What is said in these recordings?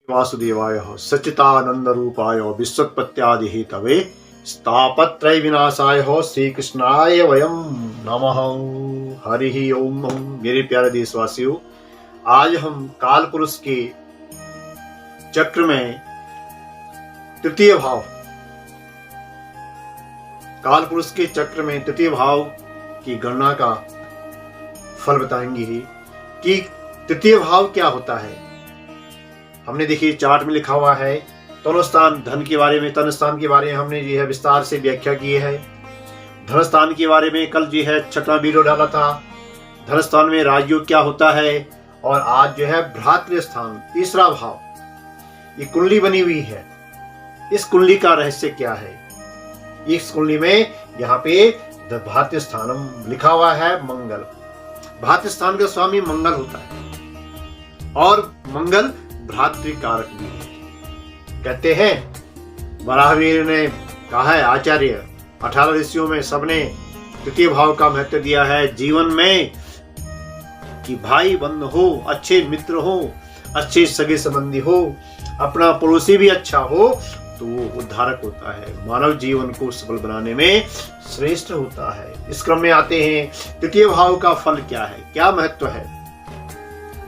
वासुदेवाय सच्चिदानंद रूपाय विश्वोत्पत्त्यादि हेतवे स्थापत्रय विनाशाय श्रीकृष्णाय वयम नमः। हरि ओम। मेरे प्यारे देशवासियों, आज हम काल पुरुष के चक्र में तृतीय भाव, काल पुरुष के चक्र में तृतीय भाव की गणना का फल बताएंगे कि तृतीय भाव क्या होता है। हमने देखिए चार्ट में लिखा हुआ है तन स्थान, धन के बारे में, तन स्थान के बारे में हमने जो है विस्तार से व्याख्या की है। धन स्थान के बारे में कल जो है छठवां वीडियो डाला था, धन स्थान में राजयोग क्या होता है। और आज जो है भ्रातृ स्थान, तीसरा भाव, ये कुंडली बनी हुई है। इस कुंडली का रहस्य क्या है। इस कुंडली में यहाँ पे भ्रातृ स्थानम लिखा हुआ है मंगल। भ्रातृ स्थान का स्वामी मंगल होता है और मंगल भ्रातृकारक भी है। कहते हैं वराहवीर ने कहा है, आचार्य 18 ऋषियों में सबने तृतीय भाव का महत्व दिया है जीवन में कि भाई बंद हो, अच्छे मित्र हो, अच्छे सगे संबंधी हो, अपना पड़ोसी भी अच्छा हो तो वो उद्धारक होता है, मानव जीवन को सफल बनाने में श्रेष्ठ होता है। इस क्रम में आते हैं तृतीय भाव का फल क्या है, क्या महत्व है।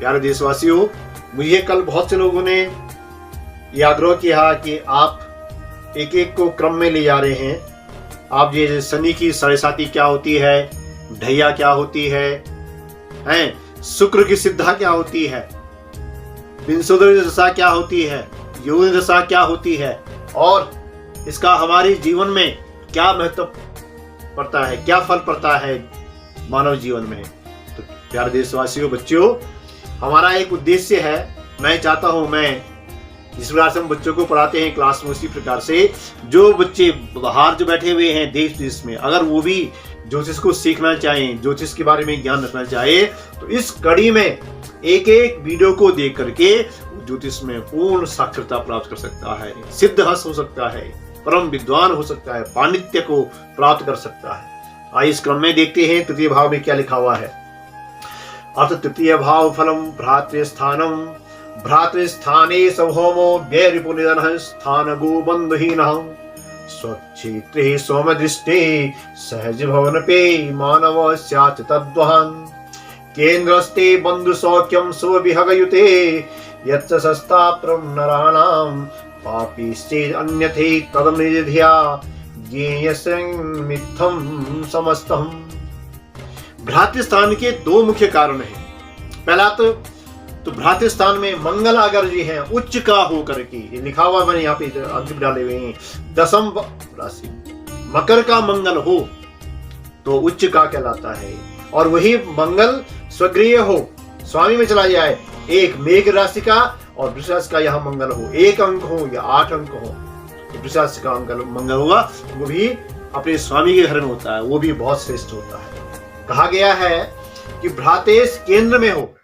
प्यारे देशवासियों, मुझे कल बहुत से लोगों ने यह आग्रह किया कि आप एक एक को क्रम में ले जा रहे हैं। आप ये शनि की साढ़े क्या होती है, ढैया क्या होती है, शुक्र की सिद्धा क्या होती है, विंशोदरी दशा क्या होती है, योनि दशा क्या होती है और इसका हमारे जीवन में क्या महत्व पड़ता है, क्या फल पड़ता है मानव जीवन में। तो प्यारे देशवासियों, बच्चों, हमारा एक उद्देश्य है, मैं चाहता हूं मैं जिस प्रकार से हम बच्चों को पढ़ाते हैं क्लास में, उसी प्रकार से जो बच्चे बाहर जो बैठे हुए हैं देश विदेश में, अगर वो भी ज्योतिष को सीखना चाहें, ज्योतिष के बारे में ज्ञान रखना चाहे, तो इस कड़ी में एक एक वीडियो को देख करके ज्योतिष में पूर्ण साक्षरता प्राप्त कर सकता है, सिद्धहस्त हो सकता है, परम विद्वान हो सकता है, पांडित्य को प्राप्त कर सकता है। आइए इस क्रम में देखते हैं तृतीय भाव में क्या लिखा हुआ है। अर्थ तृतीय भाव फलम भ्रातृस्थानम, भ्रातृस्थाने सभौमो व्यरिपुनिधनः स्थान गो बंधुहीनः स्वक्षेत्रे सोमदृष्टे सहज भवन पे मानव स्यात् तद्वहन् केन्द्रस्ते बंधु सौख्यम स्वविहगयुते यच्च सस्ताप्रम नराणाम पापीश्चेत् अन्यथे तदनिधिया ज्ञेयसंमित्थम समस्तम। भ्रातृस्थान के दो मुख्य कारण हैं। पहला तो भ्रातृस्थान में मंगल अगर जी है उच्च का होकर के, ये लिखा हुआ मैंने यहाँ पे अंतिम डाले हुए हैं, दशम राशि मकर का मंगल हो तो उच्च का कहलाता है। और वही मंगल स्वगृह हो, स्वामी में चला जाए, एक मेघ राशि का और वृष राशि का यहाँ मंगल हो, 1 अंक हो या 8 अंक हो, तो वृष राशि का मंगल होगा, वो भी अपने स्वामी के घर में होता है, वो भी बहुत श्रेष्ठ होता है। कहा गया है कि भ्रातेश केंद्र में हो,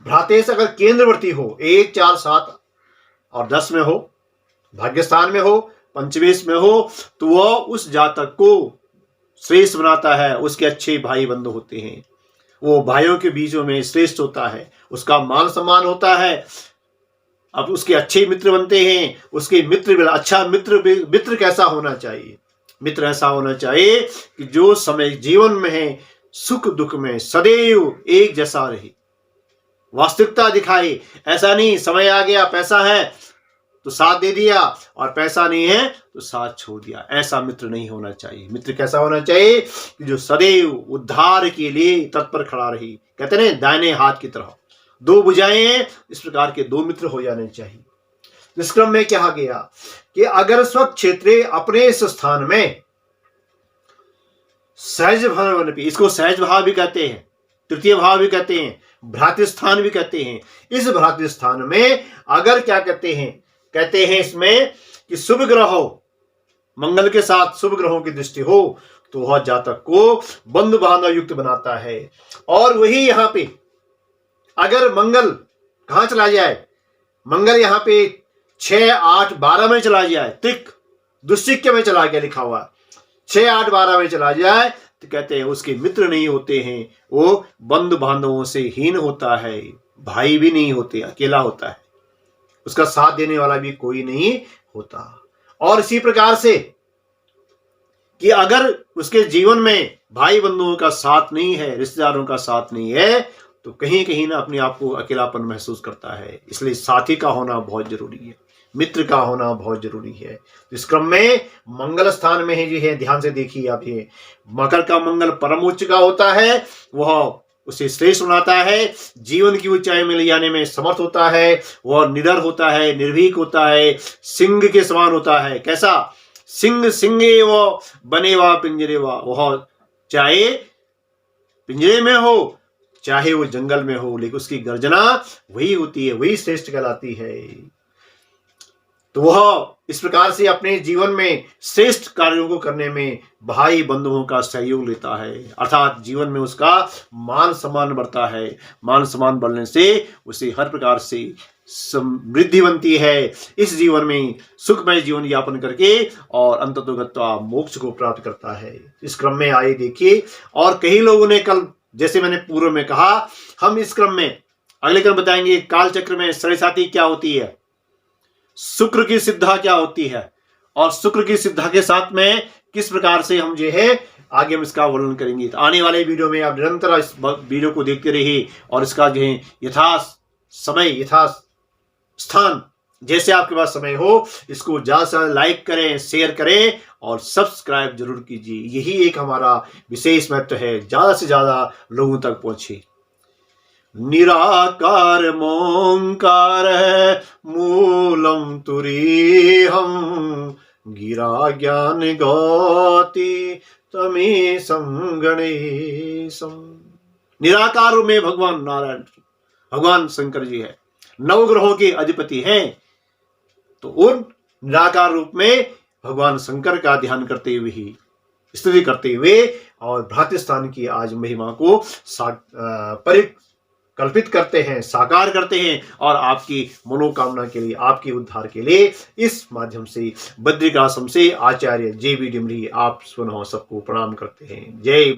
भ्रातेश अगर केंद्रवर्ती हो, 1, 4, 7 और 10 में हो, भाग्यस्थान में हो, पंचमेश में हो, तो वह उस जातक को श्रेष्ठ बनाता है, उसके अच्छे भाई बंधु होते हैं, वो भाइयों के बीचों में श्रेष्ठ होता है, उसका मान सम्मान होता है, अब उसके अच्छे मित्र बनते हैं, उसके मित्र अच्छा मित्र कैसा होना चाहिए, मित्र ऐसा होना चाहिए कि जो समय जीवन में है सुख दुख में सदैव एक जैसा रहे, वास्तविकता दिखाए। ऐसा नहीं समय आ गया पैसा है तो साथ दे दिया और पैसा नहीं है तो साथ छोड़ दिया, ऐसा मित्र नहीं होना चाहिए। मित्र कैसा होना चाहिए कि जो सदैव उद्धार के लिए तत्पर खड़ा रही। कहते हैं दाहिने हाथ की तरह दो भुजाएं हैं, इस प्रकार के दो मित्र हो जाने चाहिए। इस क्रम में कहा गया कि अगर स्वक्षेत्रे अपने इस स्थान में सहज भाव, इसको सहज भाव भी कहते हैं, तृतीय भाव भी कहते हैं, भ्रातृस्थान भी कहते हैं। इस भ्रातृस्थान में अगर क्या कहते हैं इसमें कि शुभ ग्रह हो, मंगल के साथ शुभ ग्रहों की दृष्टि हो तो वह जातक को बंधु बांधव युक्त बनाता है। और वही यहां पे अगर मंगल कहां चला जाए, मंगल यहां पे 6, 8, 12 में चला जाए, त्रिक दुश्चिक्य में चला गया लिखा हुआ, 6, 8, 12 में चला जाए तो कहते हैं उसके मित्र नहीं होते हैं, वो बंधु बांधवों से हीन होता है, भाई भी नहीं होते, अकेला होता है। उसका साथ देने वाला भी कोई नहीं होता। और इसी प्रकार से कि अगर उसके जीवन में भाई बंधुओं का साथ नहीं है, रिश्तेदारों का साथ नहीं है, तो कहीं कहीं ना अपने आप को अकेलापन महसूस करता है। इसलिए साथी का होना बहुत जरूरी है, मित्र का होना बहुत जरूरी है। तो इस क्रम में मंगल स्थान में ही है, ध्यान से देखिए आप, ये मकर का मंगल परम उच्च का होता है, वह उसे श्रेष्ठ बनाता है, जीवन की ऊंचाई में ले जाने में समर्थ होता है, वह निडर होता है, निर्भीक होता है, सिंह के समान होता है। कैसा? सिंह सिंगे वो बने वा पिंजरे वा, वह चाहे पिंजरे में हो चाहे वो जंगल में हो, लेकिन उसकी गर्जना वही होती है, वही श्रेष्ठ कहलाती है। तो वह इस प्रकार से अपने जीवन में श्रेष्ठ कार्यों को करने में भाई बंधुओं का सहयोग लेता है, अर्थात जीवन में उसका मान सम्मान बढ़ता है। मान सम्मान बढ़ने से उसे हर प्रकार से समृद्धि बनती है, इस जीवन में सुखमय जीवन यापन करके और अंततोगत्वा मोक्ष को प्राप्त करता है। इस क्रम में आइए देखिए, और कई लोगों ने कल, जैसे मैंने पूर्व में कहा, हम इस क्रम में अगले क्रम बताएंगे काल चक्र में साढ़े क्या होती है, शुक्र की सिद्धा क्या होती है, और शुक्र की सिद्धा के साथ में किस प्रकार से हम जो है आगे हम इसका वर्णन करेंगे। तो आने वाले वीडियो में आप निरंतर इस वीडियो को देखते रहिए और इसका जो है यथा समय यथा स्थान जैसे आपके पास समय हो, इसको ज्यादा से ज्यादा लाइक करें, शेयर करें और सब्सक्राइब जरूर कीजिए। यही एक हमारा विशेष महत्व है, ज्यादा से ज्यादा लोगों तक पहुंचे। निराकार मोंकार मूलम तुरीहम गिरा ज्ञान गौती तमेशं गणेशम। निराकार में भगवान नारायण, भगवान शंकर जी है, नवग्रहों के अधिपति हैं। तो उन निराकार रूप में भगवान शंकर का ध्यान करते हुए ही, स्तुति करते हुए और भ्रातृस्थान की आज महिमा को परिकल्पित करते हैं, साकार करते हैं, और आपकी मनोकामना के लिए, आपके उद्धार के लिए इस माध्यम से बद्रिकाश्रम से आचार्य जे बी डिमरी आप सुनो सबको प्रणाम करते हैं। जय